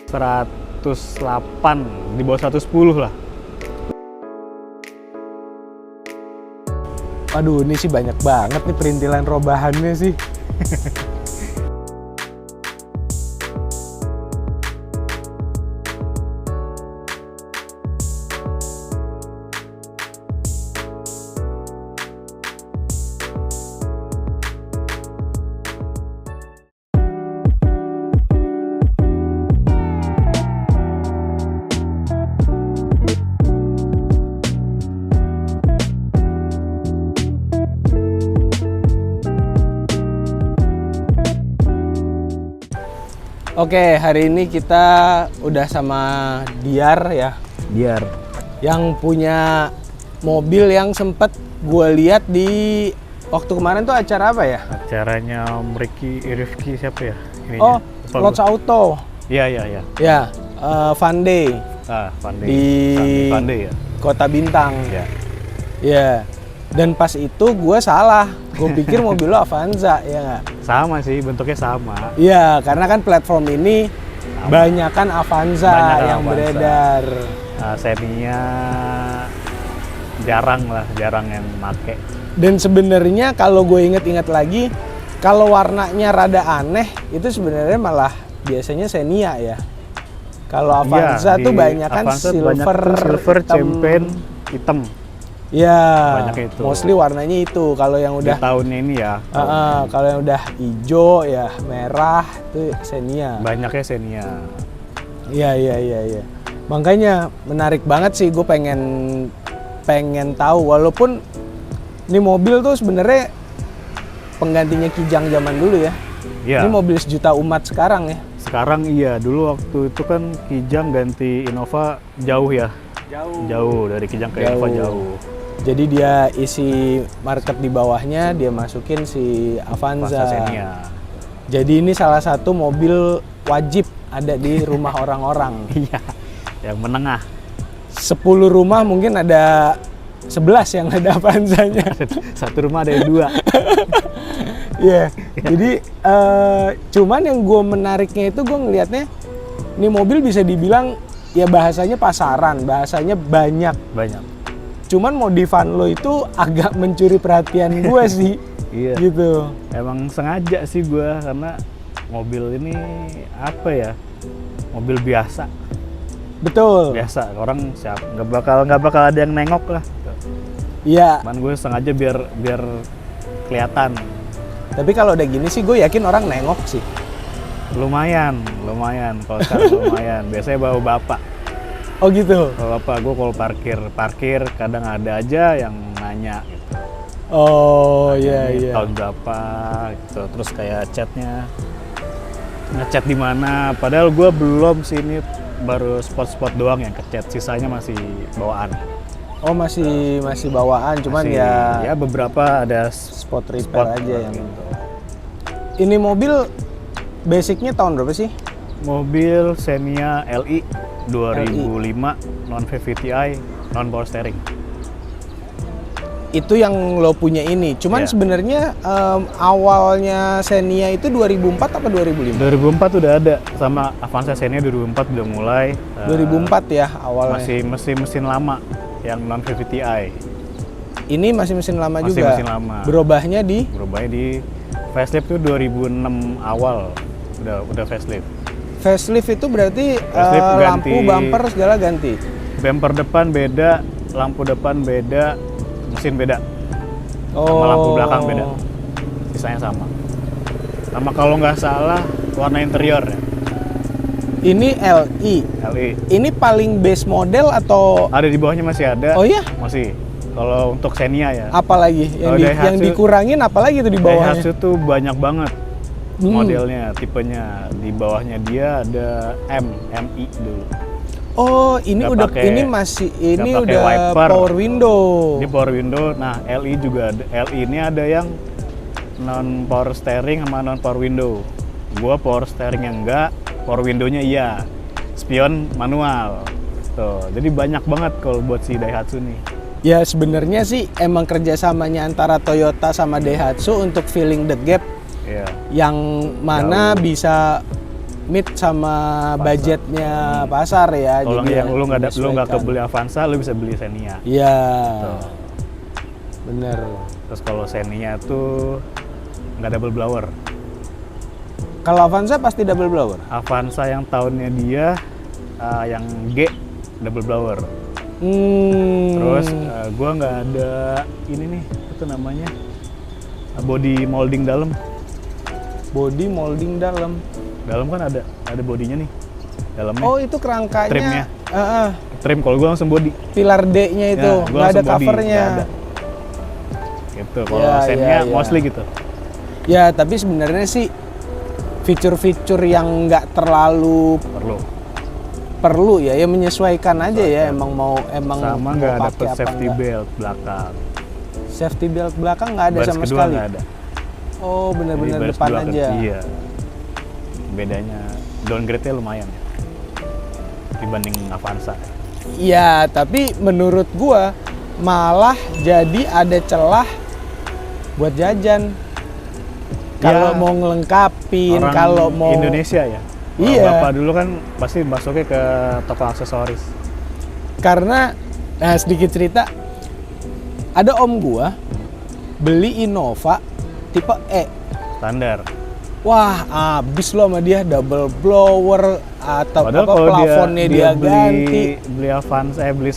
108, di bawah 110 lah. Aduh, ini sih banyak banget nih perintilan robahannya sih. Oke, hari ini kita udah sama Diar ya. Diar. Yang punya mobil yang sempet gue lihat di waktu kemarin tuh acara apa ya? Acaranya Rifki siapa ya? Ininya. Oh, Lupa Lots gua. Auto. Iya. Ya, Fun Day Fun Day. di Fun Day ya. Kota Bintang. Iya. Ya. Dan pas itu gue salah. Gue pikir mobil lo Avanza, ya nggak? Sama sih, bentuknya sama. Iya, karena kan platform ini banyakan Avanza Banyakan yang Avanza. beredar. Xenia jarang yang make. Dan sebenarnya kalau gue inget-inget lagi, kalau warnanya rada aneh, itu sebenarnya malah biasanya Xenia ya. Kalau Avanza tuh banyakan Avanza silver, silver, hitam. champagne, hitam. Ya, Banyak itu. mostly warnanya itu. Kalau yang Di udah tahun ini ya. kalau yang udah hijau ya, merah itu Xenia. Banyaknya Xenia. Iya. Makanya menarik banget sih, gue pengen tahu, walaupun ini mobil tuh sebenarnya penggantinya Kijang zaman dulu ya. Iya. Ini mobil sejuta umat sekarang ya. Sekarang iya, dulu waktu itu kan Kijang ganti Innova jauh ya. Jauh dari Kijang ke Innova jauh. Jadi dia isi market di bawahnya, dia masukin si Avanza. Xenia. Jadi ini salah satu mobil wajib ada di rumah orang-orang. Iya. Yang menengah. 10 rumah mungkin ada 11 yang ada Avanzanya. Satu rumah ada yang 2. Iya. Jadi cuman yang gue menariknya itu gue ngelihatnya ini mobil bisa dibilang ya bahasanya pasaran, bahasanya banyak. Cuman modifan lo itu agak mencuri perhatian gue sih. Iya. Gitu. Emang sengaja sih gua karena mobil ini apa ya? Mobil biasa. Betul. Biasa orang siap nggak bakal ada yang nengok lah. Iya. Cuman gue sengaja biar kelihatan. Tapi kalau udah gini sih gue yakin orang nengok sih. Lumayan. Kalau sekarang lumayan. Biasanya bawa bapak. Oh gitu. Bawa bapak gue kalau parkir kadang ada aja yang nanya gitu. Oh iya. Tahun berapa gitu. Terus kayak chatnya ngechat di mana. Padahal gue belum sih, ini baru spot-spot doang yang kechat. Sisanya masih bawaan. Oh masih bawaan, cuman Masih, ya beberapa ada spot repair aja yang gitu. Ini mobil basicnya tahun berapa sih? Mobil Xenia LI 2005 non VVTi, non power steering. Itu yang lo punya ini. Cuman Iya. sebenarnya awalnya Xenia itu 2004 apa 2005? 2004 udah ada, sama Avanza Xenia 2004 udah mulai. 2004 ya awalnya. Masih mesin lama yang non VVTi. Ini masih mesin lama Masih juga. mesin lama. Berubahnya di Berubahnya di facelift tuh 2006 awal udah facelift. facelift itu berarti Facelift lampu, ganti. bumper segala ganti. Bumper depan beda, lampu depan beda, mesin beda. Oh. Sama lampu belakang beda. Sisanya sama. Sama kalau nggak salah warna interior ya. Ini LI. LI. Ini paling base model atau Ada di bawahnya masih ada. Oh iya? Masih. Kalau untuk Xenia ya. Apalagi yang, Kalau Daihatsu- yang dikurangin apalagi itu di bawahnya? Daihatsu tuh banyak banget Hmm. modelnya, tipenya. Di bawahnya dia ada MI dulu. Oh, ini Nggak udah pakai- ini masih ini nggak pakai udah wiper. power window. Ini power window. Nah, LI juga ada. LI ini ada yang non power steering sama non power window. Gua power steering yang enggak, power window-nya iya. Spion manual. Tuh, jadi banyak banget kalau buat si Daihatsu nih. Ya sebenarnya sih emang kerjasamanya antara Toyota sama Daihatsu untuk filling the gap Iya. yang mana bisa meet sama budgetnya pasar ya. Kalau jadi yang lu nggak menyesuaikan. kebeli Avanza, lu bisa beli Xenia. Iya. Tuh. Bener. Terus kalau Xenia tuh nggak double blower. Kalau Avanza pasti double blower. Avanza yang tahunnya dia yang G double blower. Terus gua nggak ada ini nih, itu namanya body molding dalam. Body molding dalam. Dalam kan ada bodinya nih. Dalamnya. Oh, itu kerangkanya. Trimnya. Heeh. Trim, kalau gua langsung body. Pilar D-nya itu Ya, gua nggak ada langsung body, covernya. nggak ada. Gitu. Kalau Ya, Xenia ya. mostly gitu. Ya, tapi sebenarnya sih fitur-fitur yang nggak terlalu perlu ya menyesuaikan aja ya, emang Sama mau nggak pakai dapet apa safety nggak. belt belakang. Safety belt belakang nggak ada Baris sama kedua sekali. nggak ada. Oh, Jadi benar-benar baris depan dua aja. Iya. Bedanya downgrade-nya lumayan ya dibanding Avanza. Iya, tapi menurut gua malah jadi ada celah buat jajan. Kalau Ya, mau ngelengkapin, Orang kalau mau Indonesia ya. Orang Iya. Bapak dulu kan pasti masuknya ke toko aksesoris. karena nah sedikit cerita, ada om gua beli Innova tipe E. Standar. Wah, abis lo sama dia double blower atau Padahal apa kalau plafonnya dia ganti. beli Avanza, beli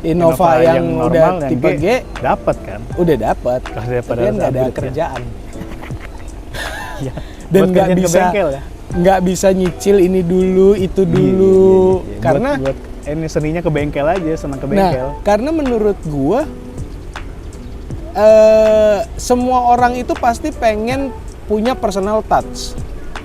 Innova yang udah normal, yang tipe G dapat kan. udah dapat. Kalau Tapi daripada kan nggak ada upgrade ya. kerjaan. Iya. Dan Buat nggak kerjaan ke bisa bengkel ya. nggak bisa nyicil ini dulu itu dulu Iya. karena buat ini seninya ke bengkel aja, senang ke bengkel. nah karena menurut gua semua orang itu pasti pengen punya personal touch.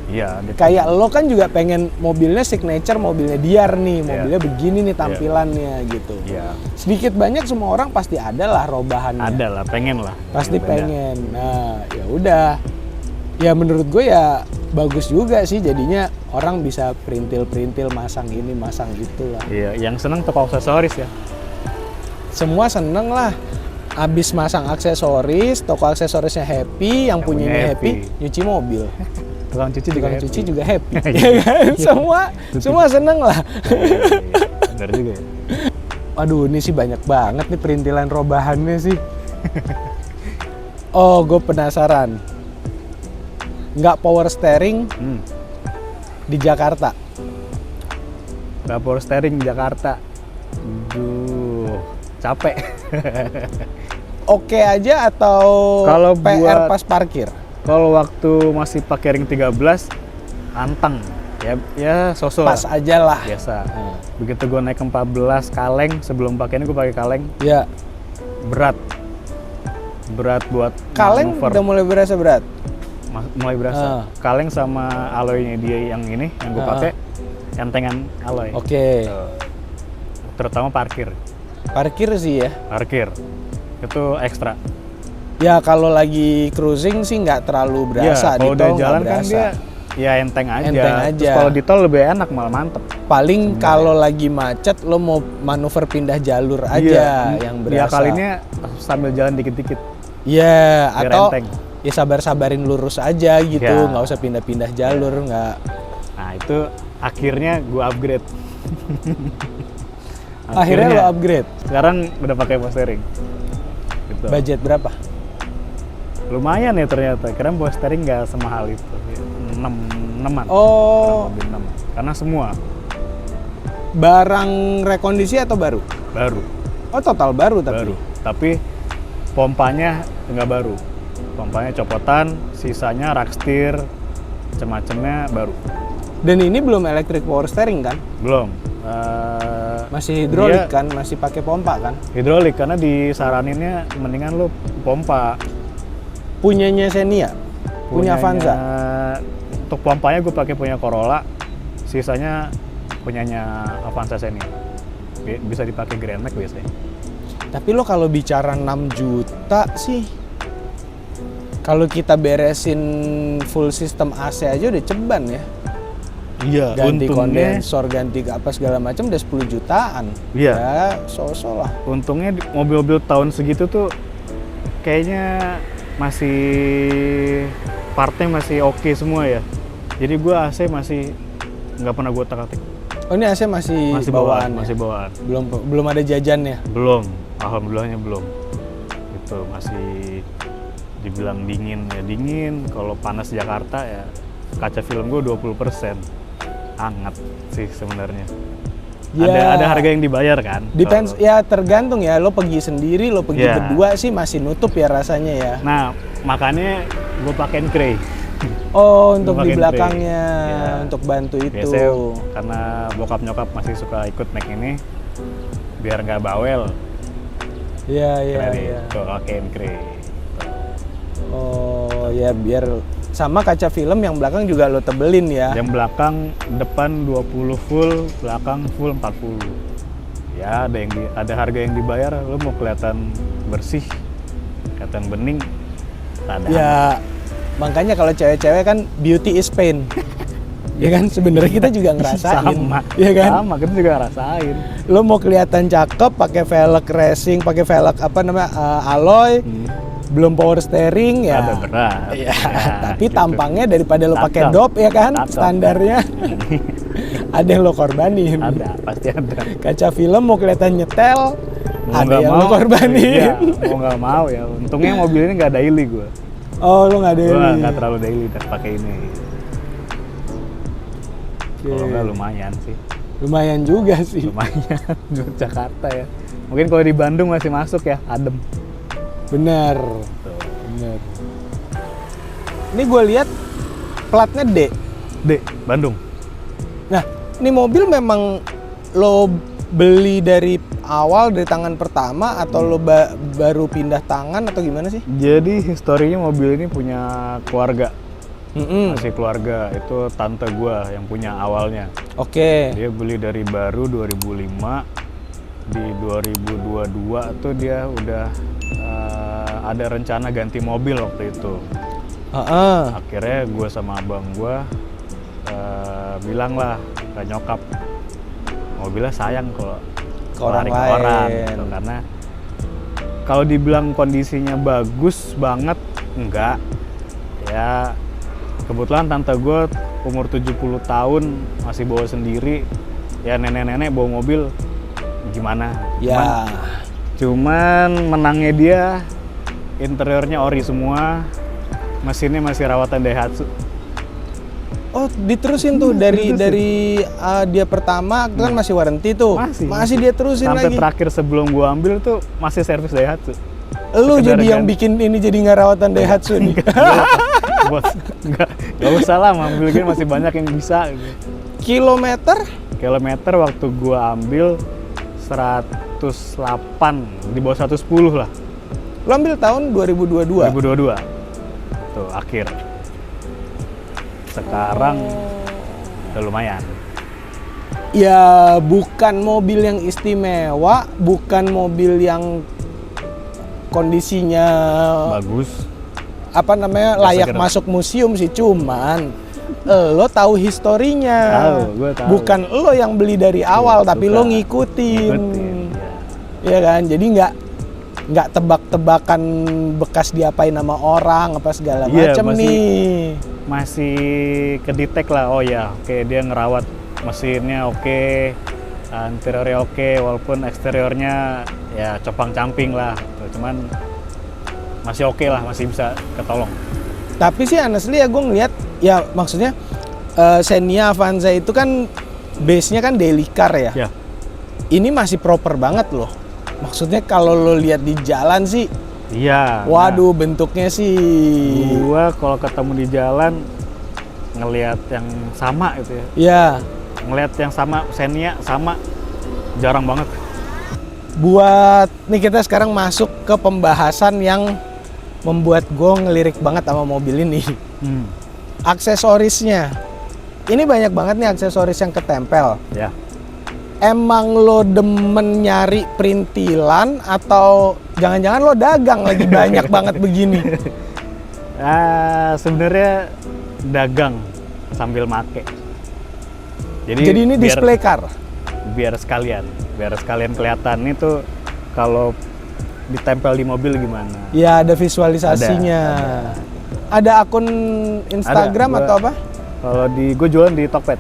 Iya, dia Kayak lo kan juga pengen mobilnya signature, mobilnya Diar nih, Iya. mobilnya begini nih tampilannya gitu. Iya. Sedikit banyak semua orang pasti ada lah robahannya. Ada lah, pengen lah. Pasti beda. pengen. Nah, ya udah. Ya menurut gue ya bagus juga sih jadinya orang bisa perintil-perintil masang ini, masang itu lah. Iya, yang seneng toko aksesoris ya. Semua seneng lah. Abis masang aksesoris, toko aksesorisnya happy, yang punyanya happy, nyuci mobil. Tukang cuci juga Tukang happy. cuci juga happy. Iya. Ya kan? Semua seneng lah. Bener juga ya. Waduh, ini sih banyak banget nih perintilan robahannya sih. Oh, gue penasaran. Nggak power steering di Jakarta. Power steering di Jakarta. Duh, capek. Oke aja atau Kalau PR buat- pas parkir? Kalau waktu masih pakai ring 13, anteng. Ya sosok Pas aja lah. biasa. Begitu gue naik ke 14 kaleng, sebelum pakai ini gue pakai kaleng, Ya, berat buat kaleng manuver. udah mulai berasa berat. Mulai berasa. Kaleng sama alloynya dia yang ini yang gue pakai entengan alloy. Oke. Tuh. Terutama parkir. Parkir sih ya. Parkir itu ekstra. Ya kalau lagi cruising sih nggak terlalu berasa. Ya, Di kalau udah tol nggak jalan kan berasa. dia ya enteng aja. Enteng Terus aja. kalau di tol lebih enak, malah mantep. Paling kalau lagi macet lo mau manuver pindah jalur aja yang berasa. Dia kalinya sambil jalan dikit-dikit. Ya, Biar atau enteng. ya sabar-sabarin lurus aja gitu, Ya. nggak usah pindah-pindah jalur, nggak. Nah itu akhirnya gue upgrade. Akhirnya lo upgrade. Sekarang udah pakai power steering. Gitu. Budget berapa? Lumayan ya ternyata. Karena power steering nggak semahal itu. 6-an. Oh, Lebih 6. Karena semua barang rekondisi atau baru? baru. Oh, total baru tapi. Baru. Tapi pompanya nggak baru. Pompanya copotan, sisanya rak setir, macam-macamnya baru. Dan ini belum electric power steering kan? Belum. Masih hidrolik Dia- kan? Masih pakai pompa kan? Hidrolik karena disaraninnya mendingan lu pompa. Punyanya Xenia? Punya Punyanya- Avanza? Untuk pompanya gue pakai punya Corolla, sisanya punyanya Avanza Xenia. Bisa dipakai Grand Max biasanya. Tapi lo kalau bicara 6 juta sih, kalau kita beresin full system AC aja udah ceban ya. Iya, Ganti kondensor, ganti apa segala macam udah 10 jutaan. Iya. Ya, so-so lah. Untungnya mobil-mobil tahun segitu tuh kayaknya masih partnya masih oke semua ya. Jadi gue AC masih nggak pernah gue otak-atik. Oh ini AC masih bawaan ya? Masih bawaan. Belum ada jajannya? Belum, alhamdulillahnya belum. Itu masih dibilang dingin ya dingin. Kalau panas Jakarta ya kaca film gue 20%. Hangat sih sebenarnya. Ya, ada harga yang dibayar kan? Depends, ya tergantung ya. Lo pergi sendiri, lo pergi Ya. berdua sih masih nutup ya rasanya ya. Nah, makanya gue pakein Cree. Oh, untuk Gua di pakein belakangnya, tray. Ya. untuk bantu itu. Biasanya karena bokap nyokap masih suka ikut naik ini, biar nggak bawel. Iya, iya, Jadi iya. gue pakein Cree. Oh, ya biar sama kaca film yang belakang juga lo tebelin ya. Yang belakang depan 20 full, belakang full 40. Ya ada harga yang dibayar, lo mau kelihatan bersih, kelihatan bening, ada. Ya, makanya kalau cewek-cewek kan beauty is pain. Ya kan sebenarnya kita juga ngerasain. Sama, ya kan? sama kita juga ngerasain. Lo mau kelihatan cakep pakai velg racing, pakai velg apa namanya alloy, belum power steering ya. Ada berat. Ya, Ya, tapi gitu. tampangnya daripada lo pakai Cakep. dop ya kan Cakep. standarnya. Ada yang lo korbanin. Ada, pasti ada. Kaca film mau kelihatan nyetel, Mau ada nggak yang mau, lo korbanin. iya, mau nggak mau ya. Untungnya mobil ini nggak daily gue. Oh, lo nggak ada Gue ini. nggak terlalu daily dan pakai ini. Oke. Kalau nggak lumayan sih. Lumayan juga sih. Lumayan buat Jakarta ya. Mungkin kalau di Bandung masih masuk ya, adem. Bener. Tuh. Bener. Ini gue lihat platnya D. D, Bandung. Nah, ini mobil memang lo beli dari awal dari tangan pertama atau lo baru pindah tangan atau gimana sih? Jadi historinya mobil ini punya keluarga. Mm-mm. Masih keluarga, itu tante gua yang punya awalnya. Oke. Dia beli dari baru 2005. Di 2022 tuh dia udah ada rencana ganti mobil waktu itu. Heeh. Akhirnya gue sama abang gue bilang lah ke nyokap, mobilnya sayang kalau Ke orang lari ke orang lain. gitu. Karena kalau dibilang kondisinya bagus banget, enggak. Ya kebetulan tante gue umur 70 tahun masih bawa sendiri, ya nenek-nenek bawa mobil gimana? Ya. Cuman menangnya dia interiornya ori semua, mesinnya masih rawatan Daihatsu. Oh, diterusin tuh dari Diterusin. dia pertama itu kan masih warranty tuh. Masih dia terusin sampai lagi. terakhir sebelum gua ambil tuh masih servis Daihatsu. Lu Sekedar jadi yang ganti. bikin ini jadi nggak rawatan Daihatsu nih. Bos, nggak usah lah, mobil gini masih banyak yang bisa. Gitu. Kilometer? Kilometer waktu gua ambil 108, di bawah 110 lah. Lu ambil tahun 2022. 2022. Tuh akhir. Sekarang udah lumayan. Ya bukan mobil yang istimewa, bukan mobil yang kondisinya Bagus. apa namanya Nggak layak sekedar. masuk museum sih, cuman lo tahu historinya. Tahu, gua tahu. Bukan lo yang beli dari awal, tapi suka. lo ngikutin. Ya. Ya kan, jadi nggak tebak-tebakan bekas diapain sama orang apa segala Iya, macam masih- nih. Masih kedetek lah, oh ya, oke dia ngerawat mesinnya oke, interiornya oke, walaupun eksteriornya ya compang-camping lah, gitu. Cuman masih oke lah, masih bisa ketolong. Tapi sih honestly ya gue ngeliat, ya maksudnya Xenia Avanza itu kan base-nya kan daily car ya. Ya, Ini masih proper banget loh. Maksudnya kalau lo lihat di jalan sih, iya. waduh bentuknya sih. Gua kalau ketemu di jalan ngelihat yang sama gitu ya, Ya, ngelihat yang sama Xenia sama jarang banget. buat nih kita sekarang masuk ke pembahasan yang membuat gue ngelirik banget sama mobil ini. Aksesorisnya. Ini banyak banget nih aksesoris yang ketempel. Ya. Emang lo demen nyari perintilan atau jangan-jangan lo dagang lagi banyak banget begini? Sebenarnya dagang sambil make. Jadi ini display car. biar sekalian kelihatan itu kalau ditempel di mobil gimana. Ya ada visualisasinya. Ada akun Instagram Ada, atau apa? Kalau di gue jualan di Tokped.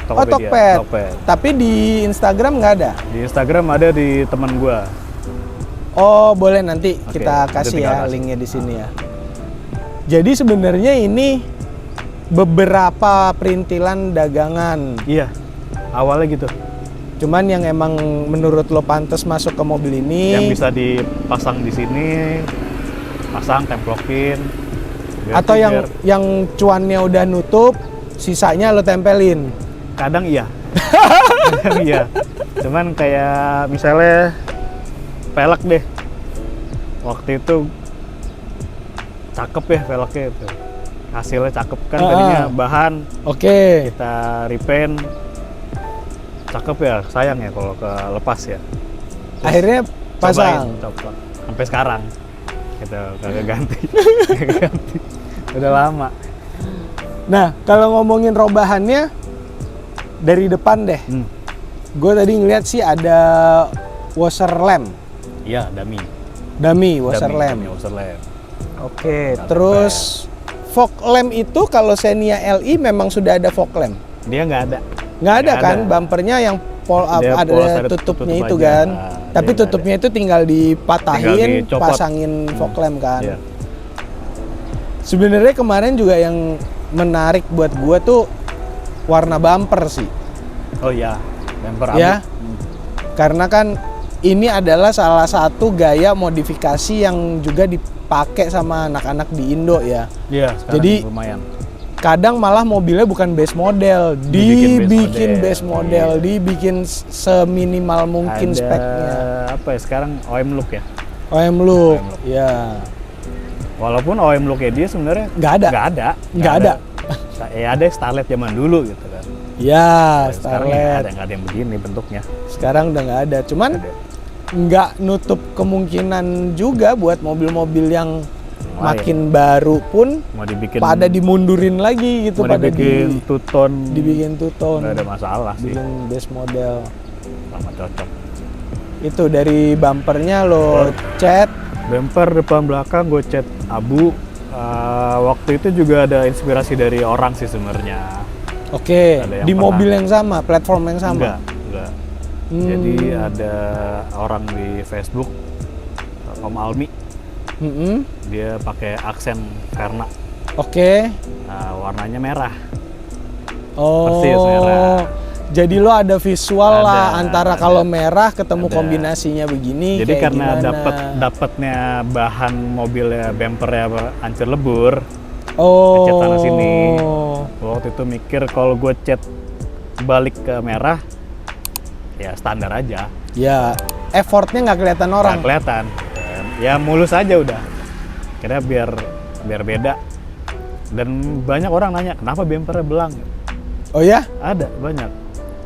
Oh, Tokped. Tapi di Instagram nggak ada? Di Instagram ada di teman gue. Oh, boleh nanti kita nanti kasih tinggal ya kasih. linknya di sini ya. Jadi sebenarnya ini beberapa perintilan dagangan. Iya, awalnya gitu. Cuman yang emang menurut lo pantas masuk ke mobil ini. Yang bisa dipasang di sini, pasang templokin. Atau yang cuannya udah nutup, sisanya lo tempelin. Kadang iya. Kadang iya. Cuman kayak misalnya velg deh. Waktu itu cakep ya velgnya itu. Hasilnya cakep kan tadinya bahan Oke. kita repaint. Cakep ya, sayang ya kalau lepas ya. Akhirnya pasang. Coba. Sampai sekarang. Gitu, kagak ganti. Kagak ganti. Udah lama. Nah, kalau ngomongin robahannya dari depan deh. Gue tadi ngeliat sih ada washer lamp. Iya, dummy Washer lamp. washer lamp. Oke, terus fog lamp itu kalau Xenia LI memang sudah ada fog lamp. Dia nggak ada. Nggak ada kan, bumpernya yang Dia ada polos, ada tutupnya tutup itu aja. kan. Nah, Tapi dia nggak tutupnya itu tinggal dipatahin, Tinggal dicopot. pasangin fog lamp kan. Iya. Sebenarnya kemarin juga yang menarik buat gua tuh warna bumper sih. Oh iya, bumper Ya. abu. Karena kan ini adalah salah satu gaya modifikasi yang juga dipakai sama anak-anak di Indo ya. Iya, sekarang Jadi, lumayan. Kadang malah mobilnya bukan base model, dibikin base model, Iya. dibikin seminimal mungkin Ada speknya. apa ya sekarang OM look ya. OM look, OM look. ya Walaupun OM looknya dia sebenarnya nggak ada. Nggak ada. Ya ada Starlet zaman dulu gitu kan. Ya, Sekarang ya Starlet. nggak ada yang begini bentuknya. Sekarang udah nggak ada. Cuman Ada. nggak nutup kemungkinan juga buat mobil-mobil yang Lain. makin baru pun Mau dibikin pada dimundurin lagi gitu, mau pada dibikin two-tone dibikin two-tone, nggak ada masalah sih, bikin base model. sama cocok. Itu dari bumpernya lo cat. Bumper depan belakang gue cat abu. Waktu itu juga ada inspirasi dari orang sih sebenarnya. Oke, Ada yang di pernah- mobil yang sama, platform yang sama. Enggak. Hmm. Jadi ada orang di Facebook, Om Almi, Mm-mm. dia pakai aksen karena Oke. warnanya merah. Oh. Persis merah. Jadi lo ada visual lah Ada, antara ada. kalau merah ketemu Ada. kombinasinya begini. Jadi kayak karena gimana. dapatnya bahan mobilnya bempernya hancur lebur, Oh. cat sana sini. Waktu itu mikir kalau gue cat balik ke merah, ya standar aja, Ya, effortnya nggak kelihatan orang. nggak kelihatan. Ya mulus aja udah. Kira biar beda. Dan banyak orang nanya kenapa bempernya belang. Oh ya? Ada banyak.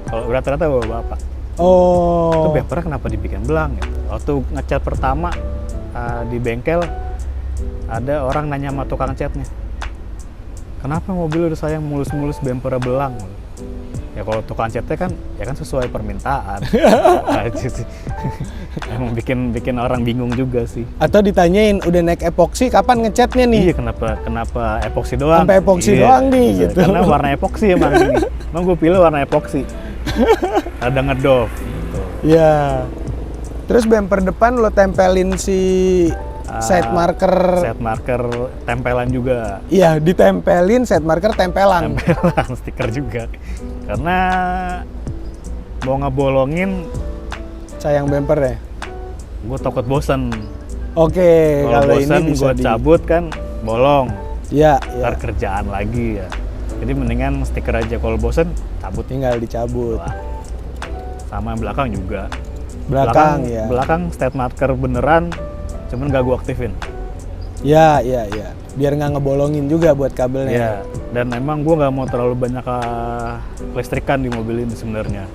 Kalau rata-rata bapak. Itu Oh. bempernya kenapa dibikin belang gitu. Waktu ngecat pertama di bengkel ada orang nanya sama tukang catnya, kenapa mobil udah sayang mulus-mulus bempernya belang? Ya kalau tukang catnya kan ya kan sesuai permintaan. Aja sih. Emang bikin orang bingung juga sih. Atau ditanyain udah naik epoksi kapan ngecatnya nih? Iya kenapa epoksi doang? Sampai epoksi Iya, doang nih, iya, gitu. Karena warna epoksi emang ini. Emang gue pilih warna epoksi. Ada ngedove. Gitu. Ya. Terus bumper depan lo tempelin si side marker. Set marker tempelan juga. Iya, ditempelin side marker tempelan. Tempelan stiker juga. Karena mau ngebolongin, Sayang bumper ya. gue takut bosen. Oke, Kalau kalau ini bosen bisa gue cabut kan bolong. Ya, Ntar ya. kerjaan lagi ya. Jadi mendingan stiker aja. Kalau bosen cabut. Tinggal dicabut. Wah. Sama yang belakang juga. Belakang ya. Belakang state marker beneran, cuman gak gue aktifin. Ya, ya, ya. Biar nggak ngebolongin juga buat kabelnya. Ya, dan emang gue nggak mau terlalu banyak listrikan di mobil ini sebenarnya.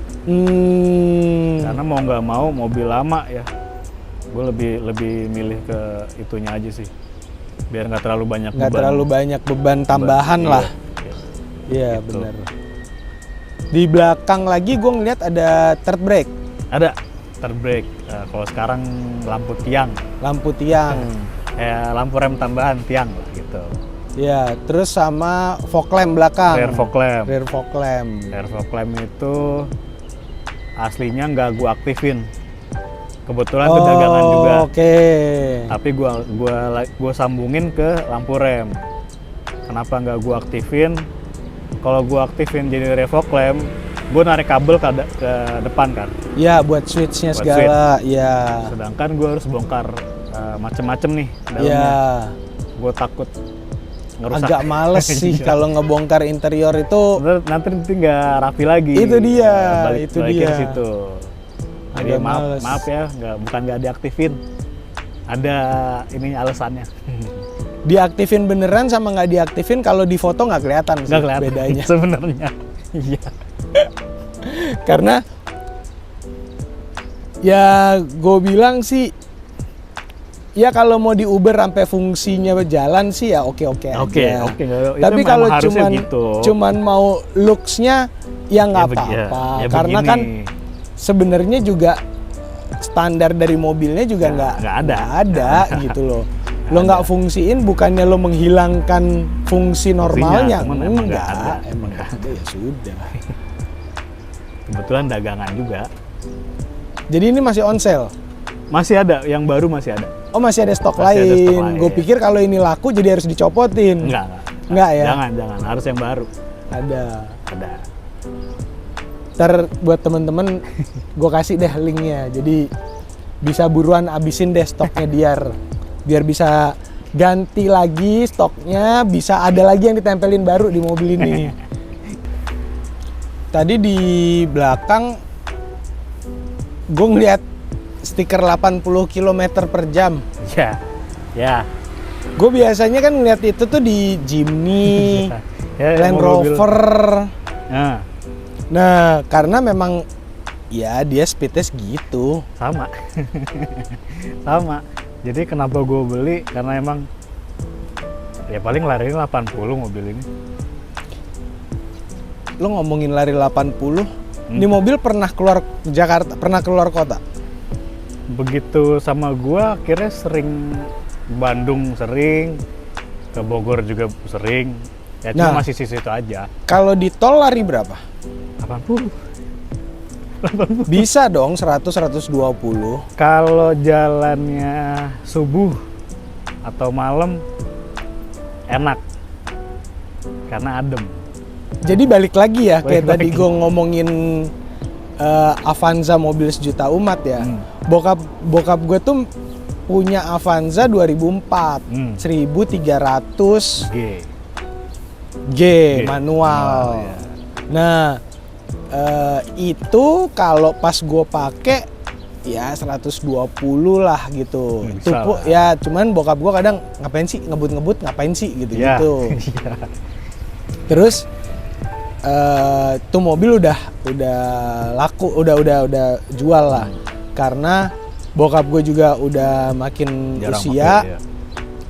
Karena mau nggak mau mobil lama ya, gue lebih milih ke itunya aja sih, biar nggak terlalu banyak Nggak beban. terlalu banyak beban tambahan Iya, lah. iya. Iya, Gitu. bener. Di belakang lagi gue ngeliat ada third brake, Ada third brake. Kalau sekarang lampu tiang, lampu tiang. lampu rem tambahan tiang lah gitu. Ya, terus sama fog lamp belakang. Rear fog lamp. Rear fog lamp. Rear fog lamp itu aslinya nggak gua aktifin. Kebetulan itu dagangan juga. Oke. Tapi gua sambungin ke lampu rem. Kenapa nggak gua aktifin? Kalau gua aktifin jadi rear fog lamp, gua narik kabel ke depan kan. Ya, buat switch-nya Buat segala. Ya. Sedangkan gua harus bongkar macem-macem nih dalamnya. Ya. Gua takut ngerusak. Agak males sih Iya. kalau ngebongkar interior itu. Nanti nggak rapi lagi. Itu dia, itu balikin dia. ke situ. Jadi Agak males. maaf ya, bukan nggak diaktifin. Ada ini alasannya. Diaktifin beneran sama nggak diaktifin kalau di foto nggak kelihatan sih Nggak kelihatan bedanya. sebenarnya. Iya. Karena ya gue bilang sih, ya kalau mau di Uber sampai fungsinya berjalan sih ya oke-oke aja. Oke. Itu Tapi memang kalau harusnya gitu. cuman mau looks-nya ya nggak Ya, apa-apa. ya Karena begini. kan sebenarnya juga standar dari mobilnya juga nggak ada. gitu loh. Lo nggak fungsiin bukannya lo menghilangkan fungsi normalnya, cuman emang nggak enggak. ada. Emang nggak ada ya sudah. Kebetulan dagangan juga. Jadi ini masih on sale. Masih ada, yang baru masih ada. Oh masih ada stok Masih ada stok lain. lain. Gue pikir kalau ini laku jadi harus dicopotin. Enggak. Enggak ya? Jangan, harus yang baru. Ada. Ada. Ntar buat temen-temen gue kasih deh linknya. Jadi bisa buruan abisin deh stoknya biar bisa ganti lagi stoknya. Bisa ada lagi yang ditempelin baru di mobil ini. Tadi di belakang gue ngeliat stiker 80 km per jam. Ya. Gue biasanya kan ngeliat itu tuh di Jimny, Ya, Land mobil. Rover. Nah, Nah, karena memang ya dia speednya segitu. sama. Sama. Jadi kenapa gue beli? Karena emang ya paling larinya 80 mobil ini. Lo ngomongin lari 80, ini mobil pernah keluar Jakarta, pernah keluar kota? Begitu sama gue akhirnya sering Bandung sering, ke Bogor juga sering. Ya cuma Nah. masih situ aja. Kalau di tol lari berapa? 80. Bisa dong 100-120. Kalau jalannya subuh atau malam enak. Karena adem. Jadi balik lagi ya, kayak Balik tadi lagi. gue ngomongin Avanza mobil sejuta umat ya. Bokap gue tuh punya Avanza 2004, 1300 G manual. ya. Nah, itu kalau pas gue pakai ya 120 lah gitu. Bisa Itu lah. ya cuman bokap gue kadang ngapain sih ngebut-ngebut ngapain sih gitu Ya. gitu. Iya. Terus tuh mobil udah laku, udah jual lah. Karena bokap gue juga udah makin Jarang usia, pakai, ya.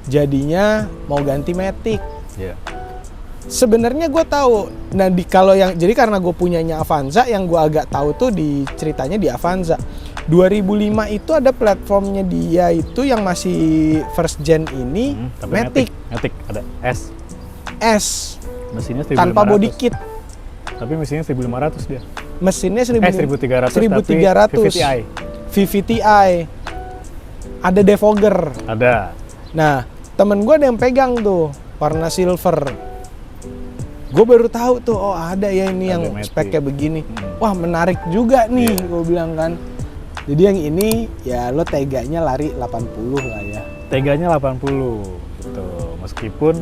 jadinya mau ganti Matic. Iya. Sebenarnya gue tahu. Nah jadi karena gue punyanya Avanza, yang gue agak tahu tuh di ceritanya di Avanza. 2005 itu ada platformnya dia itu yang masih first gen ini, Tapi Matic Matic ada S. S Mesinnya 1500. tanpa body kit. Tapi mesinnya 1500 dia. Mesinnya 1300 1300. tapi VVTi. VVTi. Ada defogger. Ada. Nah, temen gue ada yang pegang tuh warna silver. Gue baru tahu tuh, oh ada ya ini Ada yang Matic. speknya begini. Wah menarik juga nih, Iya. gue bilang kan. Jadi yang ini ya lo teganya lari 80 lah ya. Teganya 80 gitu. Meskipun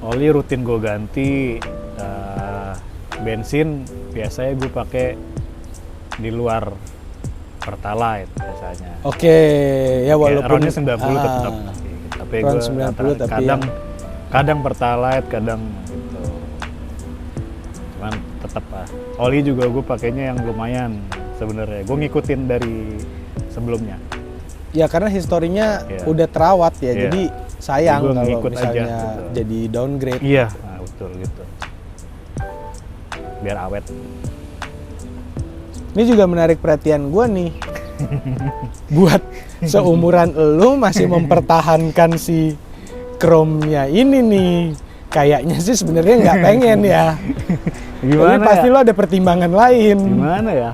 oli rutin gue ganti, bensin biasanya gue pakai di luar Pertalite biasanya. Oke, ya walaupun Roundnya 90 tetap. Tapi round gue 90 tapi kadang Pertalite, kadang gitu. Cuman tetap oli juga gue pakainya yang lumayan sebenarnya. Gue ngikutin dari sebelumnya. ya karena historinya Iya. udah terawat ya, Iya. jadi sayang Gua kalau ngikut aja, misalnya gitu. jadi downgrade. Iya, nah, betul gitu. Biar awet. Ini juga menarik perhatian gue nih. Buat seumuran elu masih mempertahankan si Chrome-nya ini nih kayaknya sih sebenarnya nggak pengen ya. Gimana tapi pasti ya? lo ada pertimbangan lain. Gimana ya?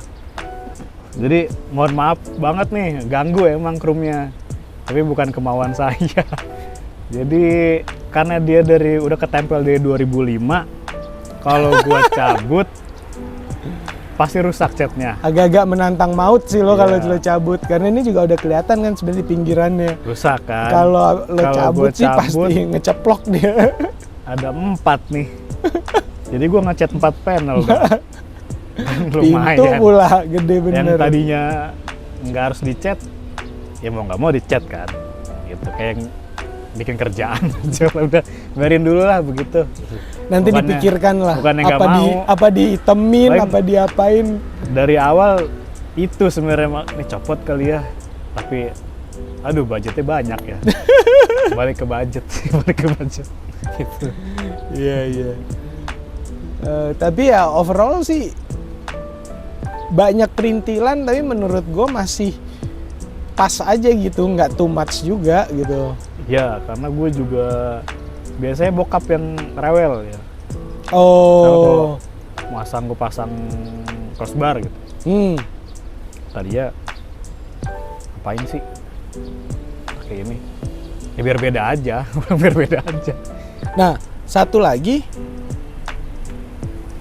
Jadi mohon maaf banget nih, ganggu emang Chrome-nya. Tapi bukan kemauan saya. Jadi karena dia udah ketempel dari 2005, kalau gua cabut pasti rusak catnya. Agak-agak menantang maut sih lo kalau Iya. lo cabut, karena ini juga udah kelihatan kan sebenarnya di pinggirannya. Rusak kan? Kalau lo Kalau cabut gua sih cabut, pasti ngeceplok dia. ada 4 nih. Jadi gua ngecat 4 panel. Bang. Pintu Lumayan. pula gede bener. Yang tadinya nggak harus dicat, ya mau nggak mau dicat kan. Gitu kayak bikin kerjaan aja. Udah biarin dulu lah begitu. Nanti Bukannya- dipikirkan lah. bukannya nggak mau. Apa dihitemin, Paling- apa diapain. Dari awal itu sebenarnya ini copot kali ya, tapi aduh budgetnya banyak ya. Balik ke budget. Gitu. Iya. Tapi ya overall sih banyak perintilan, tapi menurut gue masih pas aja gitu, nggak too much juga gitu. Ya karena gue juga biasanya bokap yang rewel ya. Oh, Gue pasang crossbar gitu. Tadi ya ngapain sih kayak ini? Ya biar beda aja, biar beda aja. Nah satu lagi,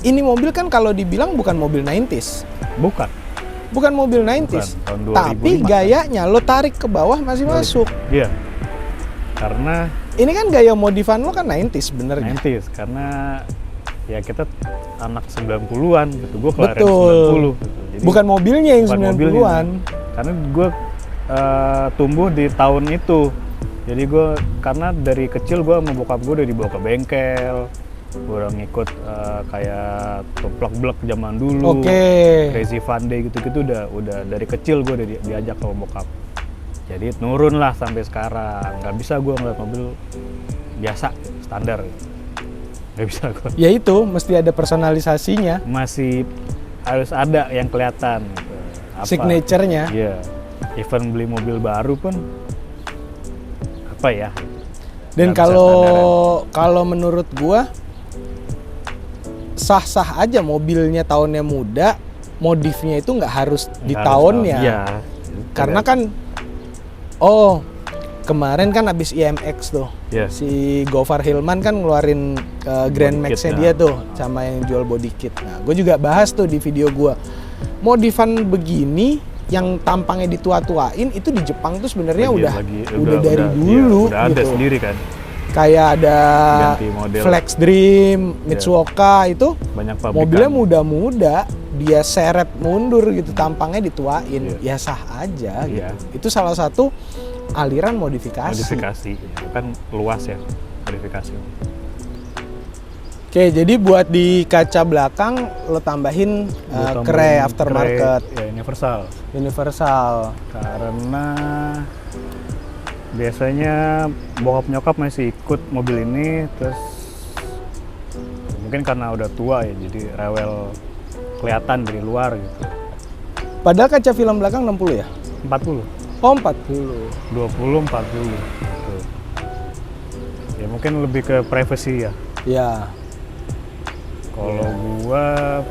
ini mobil kan kalau dibilang bukan mobil 90s. Bukan mobil 90s, Bukan, tahun 2005 tapi kan. gayanya lo tarik ke bawah masih masuk. Iya. Karena Ini kan gaya modifan lo kan 90s benernya. 90s, karena ya kita anak 90-an gitu. Gue kelahiran Betul. 90 gitu. Jadi, Bukan mobilnya yang bukan 90-an. mobilnya. Karena gue tumbuh di tahun itu. Jadi gue karena dari kecil gue sama bokap gue udah dibawa ke bengkel. Gue udah ngikut kayak Toplak-blek zaman dulu. Oke. Crazy Fun Day gitu-gitu udah dari kecil gue udah diajak sama bokap. Jadi nurun lah sampai sekarang. Nggak bisa gue ngeliat mobil biasa, standar. Nggak bisa gue. Ya itu mesti ada personalisasinya, Masih harus ada yang kelihatan. Gitu. Apa? signature-nya. Iya. Even beli mobil baru pun apa ya? Dan nggak bisa kalau menurut gua sah-sah aja mobilnya tahunnya muda, modifnya itu nggak harus di Nggak harus tahunnya. Iya. Karena kan kemarin kan abis IMX tuh. Iya. Si Gofar Hilman kan ngeluarin Grand Body Max-nya kit, dia ya. tuh sama yang jual body kit. Nah, gue juga bahas tuh di video gua. Modifan begini yang tampangnya ditua-tuain itu di Jepang tuh sebenarnya udah dari dulu Udah ada gitu. sendiri kan. Kayak ada Ganti model. Flex Dream, Mitsuoka itu Banyak pabrikan. mobilnya muda-muda, dia seret mundur gitu, tampangnya dituain. Iya. Ya sah aja gitu. Iya. Itu salah satu aliran modifikasi. Modifikasi. Ya, kan luas ya modifikasi. Oke, jadi buat di kaca belakang lo tambahin Gua tambahin kre aftermarket ya universal. universal. Karena biasanya bokap nyokap masih ikut mobil ini, terus mungkin karena udah tua ya, jadi rewel kelihatan dari luar gitu. Padahal kaca film belakang 60 ya? 40, Oh 40. 20, 40 gitu. Ya mungkin lebih ke privacy ya. Ya. Kalau gua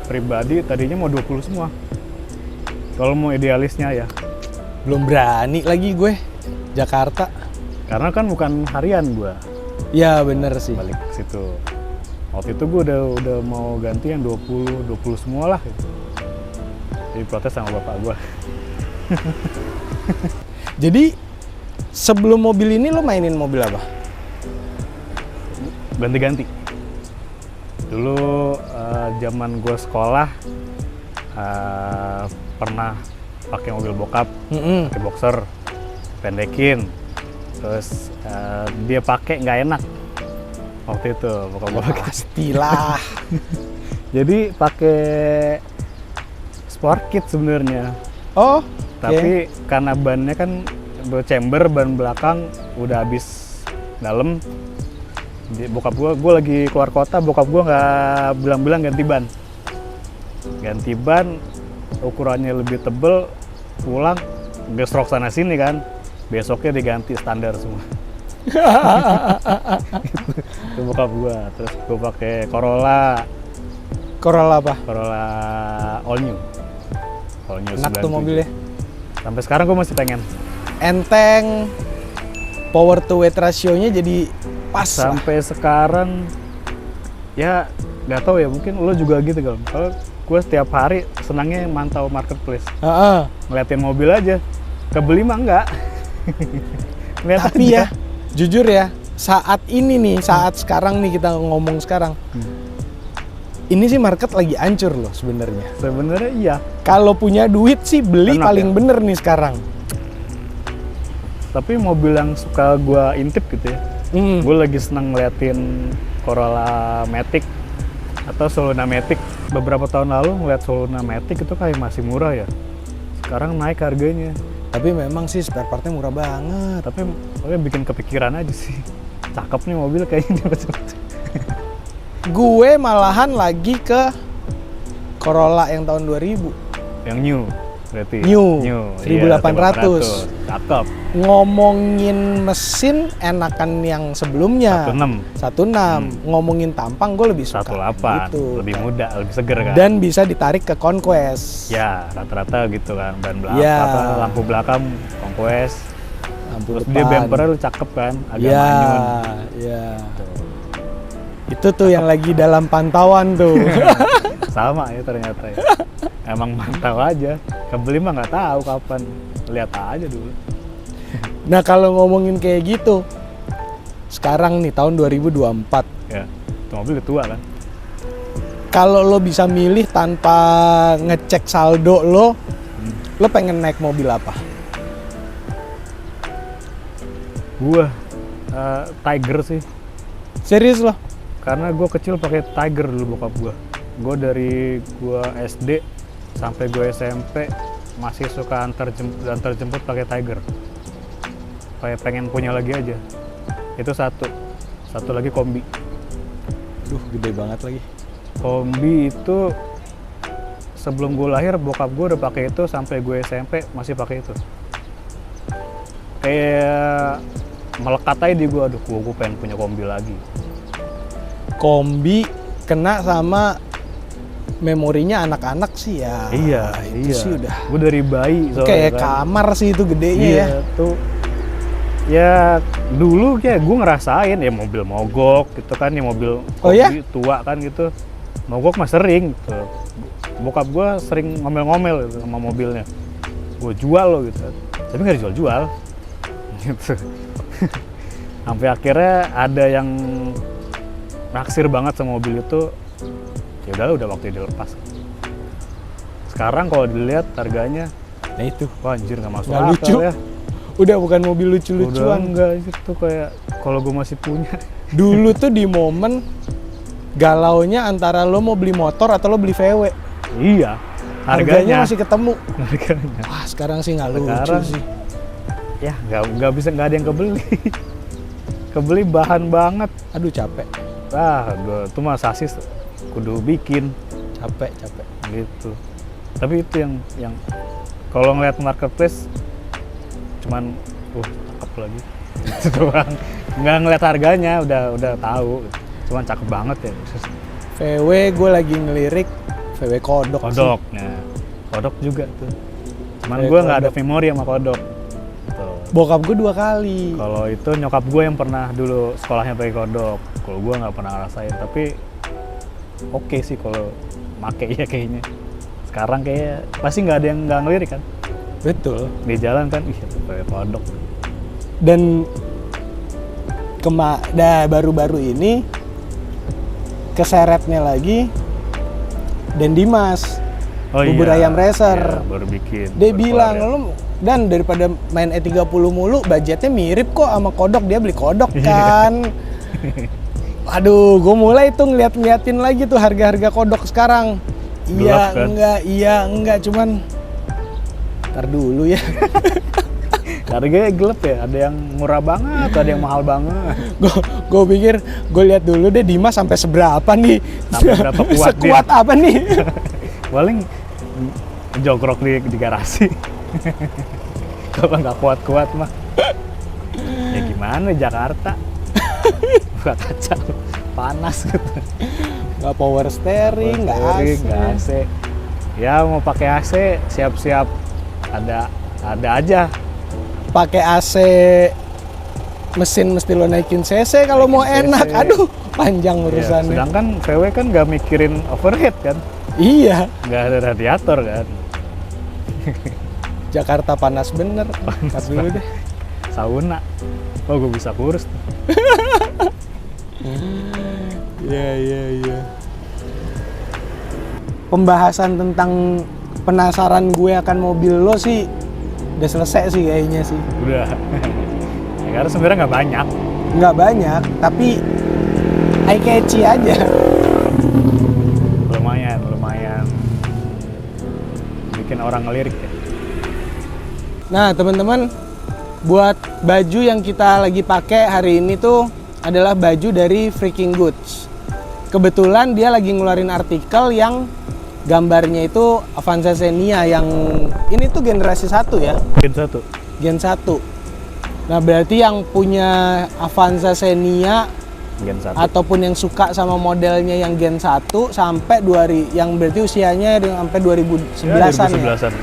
pribadi tadinya mau 20 semua. Kalau mau idealisnya ya. Belum berani lagi gue Jakarta. Karena kan bukan harian gua Ya bener sih. balik ke situ. Waktu itu gua udah mau ganti yang 20 semua lah gitu. Jadi protes sama bapak gua. Jadi sebelum mobil ini lo mainin mobil apa? Ganti-ganti. Dulu zaman gua sekolah pernah pakai mobil bokap, pakai boxer, pendekin. Terus dia pakai nggak enak waktu itu bokap gua pakai. Pastilah. Jadi pakai sport kit sebenarnya. Oh, Tapi karena bannya kan chamber, ban belakang udah habis dalam. Bokap gue lagi keluar kota, bokap gue nggak bilang-bilang ganti ban. Ganti ban, ukurannya lebih tebel, pulang gesrok sana sini kan. Besoknya diganti standar semua. Itu bokap gua. Terus gua pakai Corolla Corolla apa? Corolla all new Enak tuh 97. mobilnya. Sampai sekarang gua masih pengen. Enteng, power to weight ratio-nya jadi pas lah. Sampai sekarang ya nggak tahu ya, mungkin lo juga gitu kan. Kalau gue setiap hari senangnya mantau marketplace, Heeh. ngeliatin mobil aja. Kebeli mah enggak. Ngeliat Tapi aja. ya, jujur ya, saat ini nih, saat sekarang nih kita ngomong sekarang, ini sih market lagi hancur loh sebenarnya. Sebenarnya iya. Kalau punya duit sih beli Enak paling ya? bener nih sekarang. Tapi mobil yang suka gue intip gitu ya, gue lagi senang ngeliatin Corolla Matic atau Soluna Matic. Beberapa tahun lalu ngeliat Soluna Matic itu kayak masih murah ya. Sekarang naik harganya. Tapi memang sih spare partnya murah banget. Tapi pokoknya bikin kepikiran aja sih. Cakep nih mobil kayaknya. Gue malahan lagi ke Corolla yang tahun 2000. Yang new berarti. New. Iya, 1800. Cakep. Ngomongin mesin enakan yang sebelumnya. 16. 16. Ngomongin tampang gue lebih suka 18. gitu. Lebih muda, lebih seger kan. Dan bisa ditarik ke Conquest. Ya, rata-rata gitu kan. Ban belakang, Ya. lampu belakang Conquest. Lampu Terus depan. dia bumpernya lu cakep kan, agak Ya, manyun. ya. Tuh. Itu tuh yang lagi dalam pantauan tuh. Sama ya ternyata ya. Emang mantau aja. Kebeli mah nggak tahu kapan. Lihat aja dulu. Nah kalau ngomongin kayak gitu, sekarang nih tahun 2024, Ya, itu mobil udah tua kan. kalau lo bisa milih tanpa ngecek saldo lo pengen naik mobil apa? Gua Tiger sih. Serius lo? Karena gue kecil pakai Tiger dulu bokap gue. Gue dari gue SD sampai gue SMP masih suka antar jemput pakai Tiger. Kayak pengen punya lagi aja. Itu satu lagi kombi. Duh gede banget lagi. Kombi itu sebelum gue lahir bokap gue udah pakai itu, sampai gue SMP masih pakai itu. Kayak melekat aja di gue, aduh gue pengen punya kombi lagi. Kombi kena sama memorinya anak-anak sih ya. Iya, itu iya. sih udah Gue dari bayi soalnya kayak kan. kamar sih itu gedenya Iya, ya. tuh. Ya dulu kayak gue ngerasain ya mobil mogok gitu kan, ya mobil Oh ya? tua kan gitu. Mogok mah sering gitu. Bokap gue sering ngomel-ngomel gitu sama mobilnya. Gue jual lo gitu. Tapi nggak dijual-jual. Gitu. Sampai akhirnya ada yang naksir banget sama mobil itu. Ya udah waktu dilepas. Sekarang kalau dilihat harganya, Nah itu wah anjir nggak masuk nggak akal lucu. ya. Udah bukan mobil Udah lucu-lucuan. enggak itu kayak kalau gue masih punya. Dulu tuh di momen galaunya antara lo mau beli motor atau lo beli VW. Iya, Harganya masih ketemu. harganya. Wah sekarang sih nggak lucu Sekarang sih. Ya nggak ada yang kebeli. Kebeli bahan banget. Aduh capek, Gue tuh mah sasis kudu bikin capek. gitu. Tapi itu yang kalau ngeliat marketplace cuman cakep lagi. Itu doang. Nggak ngeliat harganya udah tahu. Cuman cakep banget ya. VW gue lagi ngelirik VW Kodok. Kodok. Nah, Kodok juga tuh. Cuman Kayak gue nggak ada Kodok. memori sama Kodok. Tuh. Bokap gue 2 kali. Kalau itu nyokap gue yang pernah dulu sekolahnya pakai Kodok. Kalau gue nggak pernah ngerasain. Tapi oke sih kalau make ya kayaknya. Sekarang kayak pasti nggak ada yang nggak ngelirik kan. Betul. Di jalan kan, ih pakai Kodok. Dan baru-baru ini keseretnya lagi Dan Dimas. Bubur ayam racer. Iya, baru bikin. Dia baru bilang, keluar ya. lu dan daripada main E30 mulu, budgetnya mirip kok sama Kodok. Dia beli Kodok kan. Aduh, gue mulai tuh ngeliatin lagi tuh harga-harga Kodok sekarang. Gelap kan? Iya enggak, cuman ntar dulu ya. Harganya gelap ya, ada yang murah banget, ada yang mahal banget. Gue pikir, gue lihat dulu deh Dimas sampai seberapa nih. Sampai berapa kuat Sekuat dia. apa nih? Paling jogrok di garasi. Kalau nggak kuat-kuat mah. Ya gimana gimana Jakarta? Buka kaca panas gitu. Nggak power steering, nggak AC. Ya mau pakai AC siap-siap ada aja. Pakai AC mesin mesti lo naikin cc kalau mau Naikin enak. CC. Aduh, panjang Ya, urusannya. sedangkan VW kan nggak mikirin overhead kan, Iya, nggak ada radiator kan. Jakarta panas bener. Ntar dulu deh. Sauna. Oh gue bisa kurus. Iya. Pembahasan tentang penasaran gue akan mobil lo sih udah selesai sih kayaknya sih. Udah. Ya, karena sebenarnya nggak banyak. Nggak banyak, tapi eye catchy aja. Lumayan bikin orang ngelirik ya. Nah, teman-teman, buat baju yang kita lagi pakai hari ini tuh adalah baju dari Freaking Goods. Kebetulan dia lagi ngeluarin artikel yang gambarnya itu Avanza Xenia yang ini tuh generasi 1 ya. Gen 1. Nah, berarti yang punya Avanza Xenia Gen 1. ataupun yang suka sama modelnya yang Gen 1 sampai yang berarti usianya sampai 2011-an ya. 2011-an.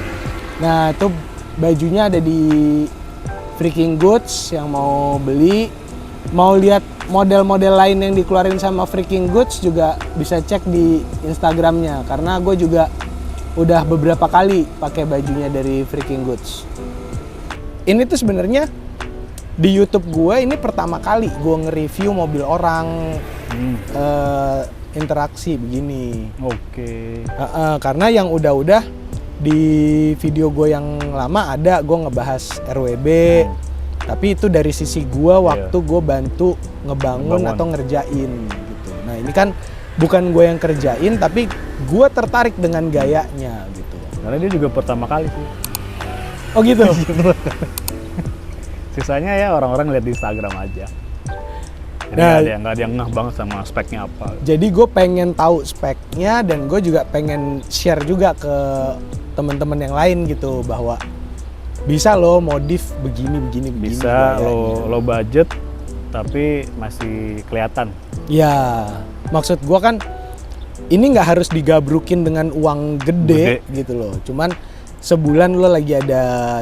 Nah, itu bajunya ada di Freaking Goods. Yang mau beli, mau lihat model-model lain yang dikeluarin sama Freaking Goods juga bisa cek di Instagramnya, karena gue juga udah beberapa kali pakai bajunya dari Freaking Goods. Ini tuh sebenarnya di YouTube gue ini pertama kali gue nge-review mobil orang interaksi begini. Oke. Karena yang udah-udah di video gue yang lama ada gue ngebahas RWB, tapi itu dari sisi gue waktu gue bantu ngebangun atau ngerjain gitu. Nah ini kan bukan gue yang kerjain, tapi gue tertarik dengan gayanya gitu. Karena dia juga pertama kali sih. Oh gitu. Sisanya ya orang-orang lihat di Instagram aja. Jadi Nah, nggak ada yang ngeh banget sama speknya apa. Jadi gue pengen tahu speknya dan gue juga pengen share juga ke teman-teman yang lain gitu, bahwa bisa lo modif begini. Bisa gayanya. lo budget tapi masih kelihatan. Ya, maksud gue kan ini nggak harus digabrukin dengan uang gede gitu loh. Cuman sebulan lo lagi ada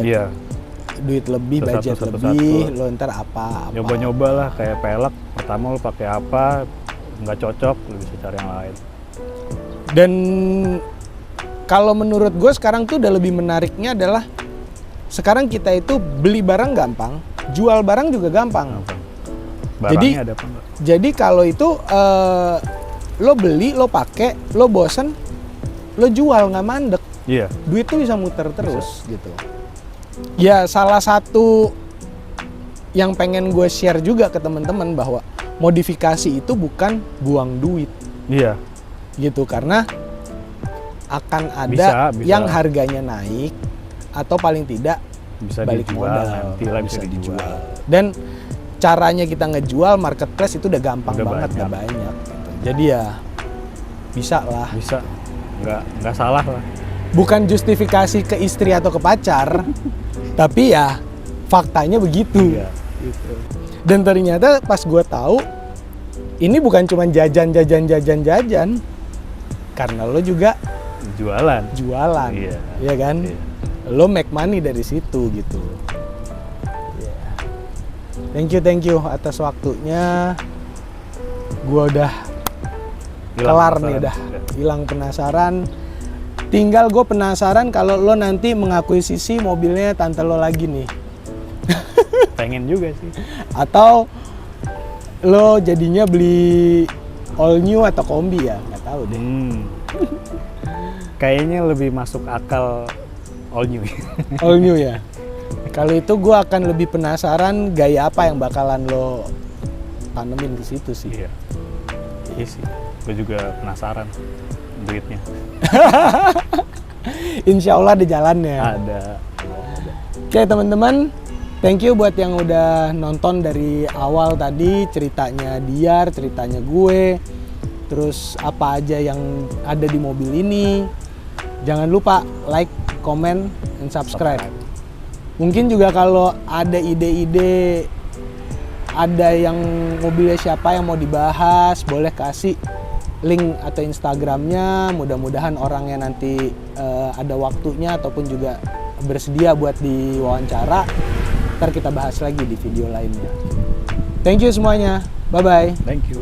duit lebih, budget lebih, lo ntar apa. Nyoba-nyoba lah, kayak pelek. Pertama lo pakai apa, nggak cocok, lo bisa cari yang lain. Dan kalau menurut gue sekarang tuh udah lebih menariknya adalah sekarang kita itu beli barang gampang, jual barang juga gampang. Barangnya ada apa enggak? Jadi kalau itu lo beli, lo pakai, lo bosen, lo jual, nggak mandek. Iya. Duit tuh bisa muter terus gitu. Ya salah satu yang pengen gue share juga ke teman-teman bahwa modifikasi itu bukan buang duit. Iya. Gitu, karena akan ada bisa. yang harganya naik atau paling tidak Bisa balik dijual, modal, nanti lah bisa dijual. Dan caranya kita ngejual marketplace itu udah gampang Udah banget, banyak. udah banyak gitu. Jadi ya bisa lah. Bisa. Nggak salah lah. Bukan justifikasi ke istri atau ke pacar, tapi ya faktanya begitu. Iya. Gitu. Dan ternyata pas gue tahu ini bukan cuma jajan, karena lo juga Jualan. jualan, ya kan? Iya. Lo make money dari situ gitu. Yeah. Thank you atas waktunya. Gue udah kelar nih, udah hilang penasaran. Tinggal gue penasaran kalau lo nanti mengakuisisi mobilnya tante lo lagi nih. Pengen juga sih. Atau lo jadinya beli all new atau kombi ya, nggak tahu deh. Kayaknya lebih masuk akal all new. All new ya. Kalau itu gue akan lebih penasaran gaya apa yang bakalan lo tanemin ke situ sih. Iya. Iya sih. Gue juga penasaran duitnya. Insya Allah ada jalannya. Ada. Oke teman-teman, thank you buat yang udah nonton dari awal tadi, ceritanya Diar, ceritanya gue, terus apa aja yang ada di mobil ini. Jangan lupa like, comment, and subscribe. Mungkin juga kalau ada ide-ide ada yang mobilnya siapa yang mau dibahas, boleh kasih link atau Instagramnya. Mudah-mudahan orangnya nanti ada waktunya ataupun juga bersedia buat diwawancara. Ntar kita bahas lagi di video lainnya. Thank you semuanya. Bye-bye. Thank you.